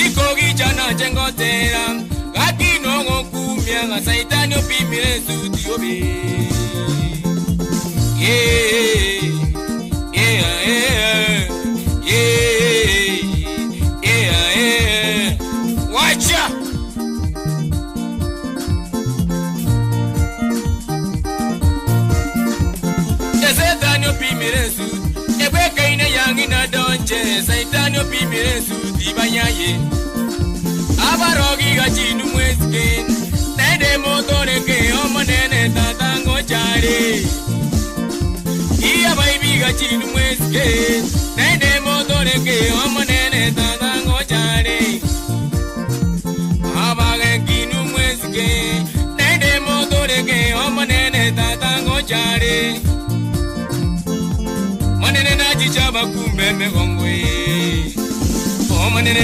Siko kijana jengotera Kakino ngokumia Saitani opimire suti obi. Yeah, yeah, yeah, yeah, yeah, yeah. Watch out. Saitani opimire suti. Ebe kaine yangi na donche. Saitani opimire suti banyaye. Abarogi gachinu mwesken. Nede motore ke omanene tatango chare. Iya baby gachinu mwesken. Nede motore ke omanene tatango chare. Abagen kinu mwesken. Nede motore ke omanene tatango chare. Manene na jichaba kumbe me gongwe.